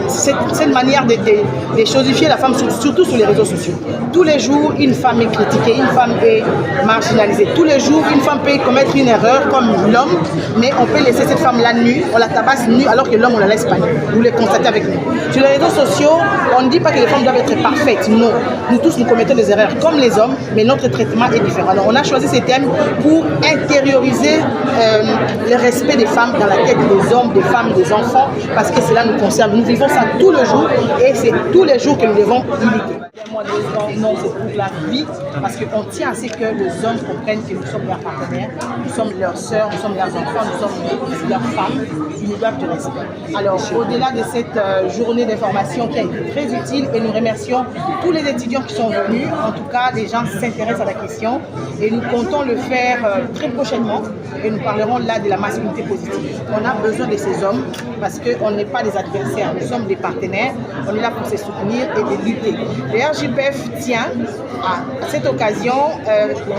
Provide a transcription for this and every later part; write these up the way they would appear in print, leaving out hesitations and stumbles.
Cette manière de chosifier la femme, surtout sur les réseaux sociaux. Tous les jours, une femme est critiquée, une femme est marginalisée. Tous les jours, une femme peut commettre une erreur comme l'homme, mais on peut laisser cette femme-là nue, on la tabasse nue, alors que l'homme, on la laisse pas nue. Vous le constatez avec nous. Sur les réseaux sociaux, on ne dit pas que les femmes doivent être parfaites. Non, nous tous, nous commettons des erreurs comme les hommes, mais notre traitement est différent. Alors, on a choisi ces thèmes pour intérioriser le respect des femmes dans la tête des hommes, des femmes, des enfants, parce que cela nous concerne. Nous vivons ça tous les jours et c'est tous les jours que nous devons limiter. Non, c'est pour la vie, parce qu'on tient à ce que les hommes comprennent que nous sommes leurs partenaires, nous sommes leurs sœurs, nous sommes leurs enfants, nous sommes leurs femmes, ils nous doivent du respect. Alors, au-delà de cette journée d'information qui a été très utile, et nous remercions tous les étudiants qui sont venus, en tout cas, les gens s'intéressent à la question, et nous comptons le faire très prochainement, et nous parlerons là de la masculinité positive. On a besoin de ces hommes, parce qu'on n'est pas des adversaires, nous sommes des partenaires, on est là pour se soutenir et de lutter. Le RJPF tient à cette occasion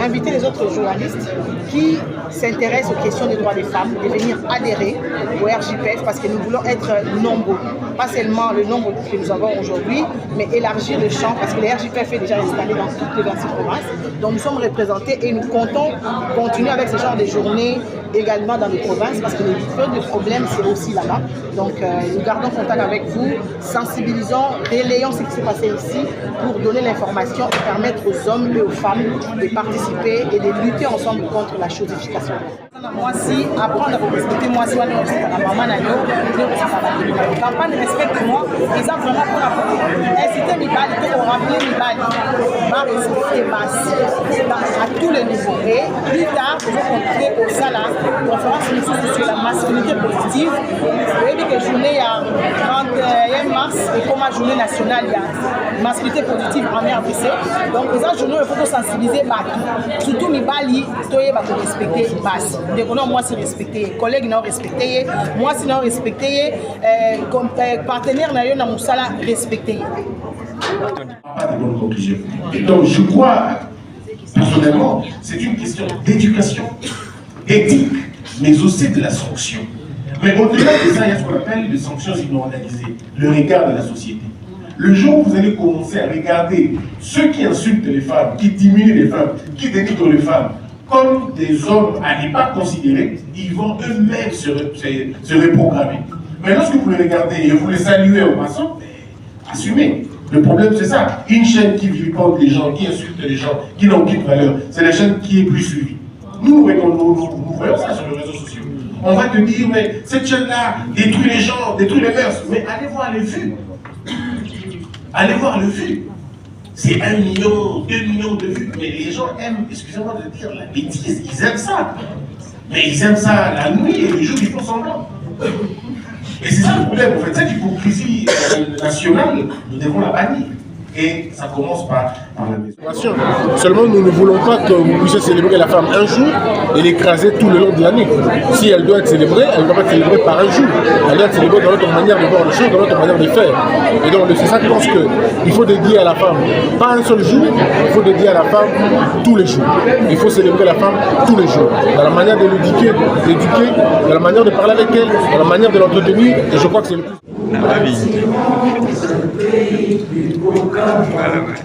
inviter les autres journalistes qui s'intéressent aux questions des droits des femmes de venir adhérer au RJPF, parce que nous voulons être nombreux, pas seulement le nombre que nous avons aujourd'hui, mais élargir le champ, parce que le RJPF est déjà installé dans toutes les 26 provinces, donc nous sommes représentés et nous comptons continuer avec ce genre de journées également dans les provinces, parce que les feux de problème c'est aussi là-bas. Donc nous gardons contact avec vous, sensibilisons, relayons ce qui s'est passé ici pour donner l'information et permettre aux hommes et aux femmes de participer et de lutter ensemble contre la chosification. Moi si apprendre à vous respecter, moi si on est à la maman la campagne respecte-moi, et ça vraiment pour la inciter Mibali, pour rappeler Mibali, va respecter à tous les niveaux. Et plus tard, vous rencontrez au Sala, conférence sur la masculinité positive. Vous voyez que journée il y a 31 mars et comme la journée nationale il y a masculinité positive en RDC. Donc les journée il faut sensibiliser surtout Mibali, toye va respecter base. Moi c'est respecté, collègues n'ont respecté, moi c'est non respecté, partenaire n'a eu Moussala respecté. Pas de bonne conclusion. Et donc je crois personnellement, c'est une question d'éducation, d'éthique, mais aussi de la sanction. Mais au-delà de ça, il y a ce qu'on appelle les sanctions ignorantalisées, le regard de la société. Le jour où vous allez commencer à regarder ceux qui insultent les femmes, qui diminuent les femmes, qui dénigrent les femmes, comme des hommes à ne pas considérer, ils vont eux-mêmes se reprogrammer. Mais lorsque vous les regardez et vous les saluez au passant, assumez. Le problème c'est ça. Une chaîne qui vilipende les gens, qui insulte les gens, qui n'a aucune valeur, c'est la chaîne qui est plus suivie. Nous voyons ça sur les réseaux sociaux. On va te dire, mais cette chaîne-là détruit les gens, détruit les mœurs. Mais allez voir les vues. Allez voir le vues. C'est 1 million, 2 millions de vues. Mais les gens aiment, excusez-moi de dire la bêtise, ils aiment ça. Mais ils aiment ça la nuit et le jour, ils font semblant. Et c'est ça le problème, en fait. Cette hypocrisie nationale, nous devons la bannir. Et ça commence par la maison. Seulement, nous ne voulons pas que vous puissiez célébrer la femme un jour et l'écraser tout le long de l'année. Si elle doit être célébrée, elle ne doit pas être célébrée par un jour. Elle doit être célébrée dans notre manière de voir les choses, dans notre manière de faire. Et donc, c'est ça que je pense qu'il faut dédier à la femme, pas un seul jour, il faut dédier à la femme tous les jours. Il faut célébrer la femme tous les jours. Dans la manière de l'éduquer, dans la manière de parler avec elle, dans la manière de l'entretenir. Et je crois que c'est le plus. La vie. Voilà, ouais.